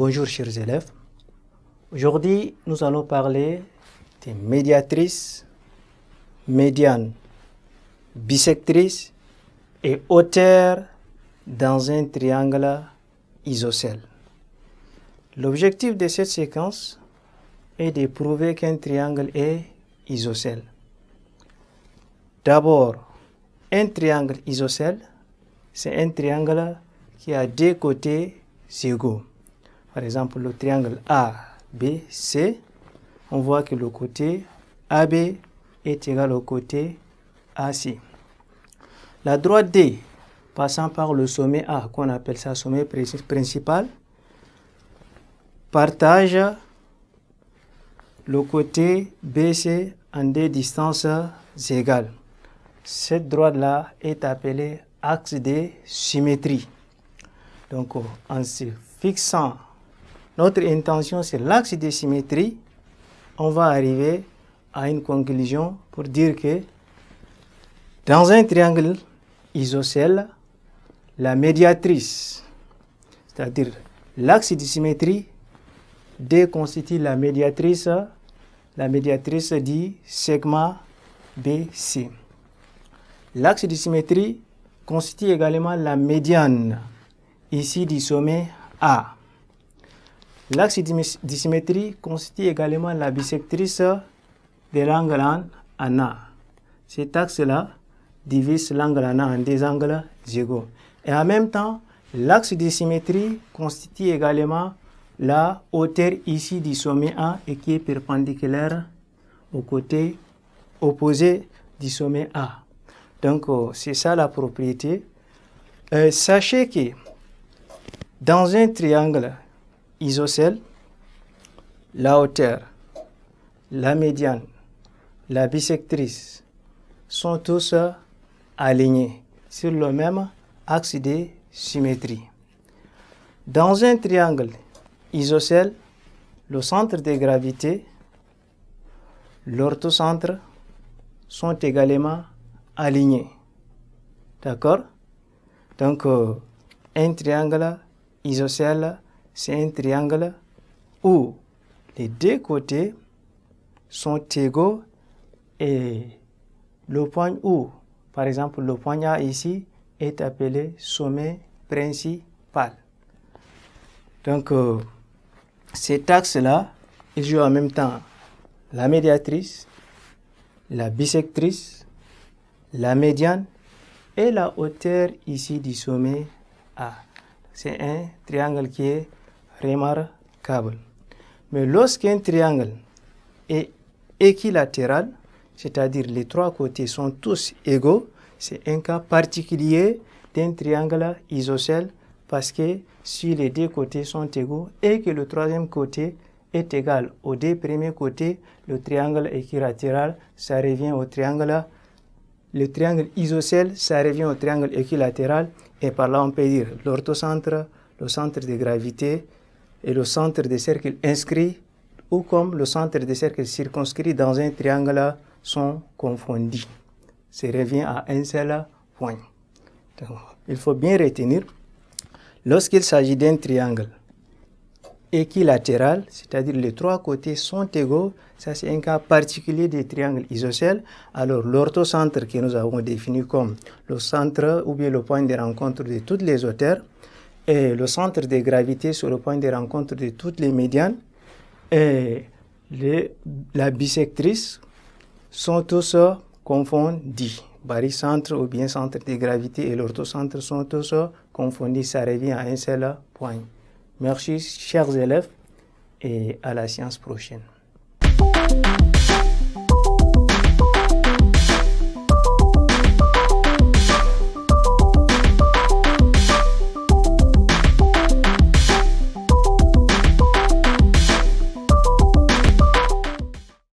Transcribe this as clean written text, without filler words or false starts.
Bonjour chers élèves. Aujourd'hui, nous allons parler des médiatrices, médianes, bissectrices et autères dans un triangle isocèle. L'objectif de cette séquence est de prouver qu'un triangle est isocèle. D'abord, un triangle isocèle, c'est un triangle qui a deux côtés égaux. Par exemple, le triangle ABC, on voit que le côté AB est égal au côté AC. La droite D, passant par le sommet A, qu'on appelle ça sommet principal, partage le côté BC en deux distances égales. Cette droite-là est appelée axe de symétrie. Donc, en se fixant notre intention sur l'axe de symétrie, on va arriver à une conclusion pour dire que dans un triangle isocèle, la médiatrice, c'est-à-dire l'axe de symétrie, D constitue la médiatrice du segment BC. L'axe de symétrie constitue également la médiane, ici du sommet A. L'axe de symétrie constitue également la bissectrice de l'angle en A. Cet axe-là divise l'angle en A en deux angles égaux. Et en même temps, l'axe de symétrie constitue également la hauteur ici du sommet A et qui est perpendiculaire au côté opposé du sommet A. Donc, c'est ça la propriété. Sachez que dans un triangle isocèle, la hauteur, la médiane, la bissectrice sont tous alignés sur le même axe de symétrie. Dans un triangle isocèle, le centre de gravité, l'orthocentre sont également alignés. D'accord? Donc, un triangle isocèle, c'est un triangle où les deux côtés sont égaux et le point où, par exemple, le point A ici est appelé sommet principal. Donc, cet axe-là, il joue en même temps la médiatrice, la bissectrice, la médiane et la hauteur ici du sommet A. C'est un triangle qui est remarquable. Mais lorsqu'un triangle est équilatéral, c'est-à-dire les trois côtés sont tous égaux, c'est un cas particulier d'un triangle isocèle parce que si les deux côtés sont égaux et que le troisième côté est égal aux deux premiers côtés, le triangle équilatéral, ça revient au triangle. Le triangle isocèle, ça revient au triangle équilatéral. Et par là, on peut dire l'orthocentre, le centre de gravité et le centre de cercle inscrit, ou comme le centre de cercle circonscrit dans un triangle sont confondus. Ça revient à un seul point. Donc, il faut bien retenir, lorsqu'il s'agit d'un triangle équilatéral, c'est-à-dire les trois côtés sont égaux, ça c'est un cas particulier des triangles isocèles. Alors l'orthocentre que nous avons défini comme le centre ou bien le point de rencontre de toutes les hauteurs et le centre de gravité sur le point de rencontre de toutes les médianes et la bissectrice sont tous confondus. Barycentre ou bien centre de gravité et l'orthocentre sont tous confondus, ça revient à un seul point. Merci chers élèves et à la séance prochaine.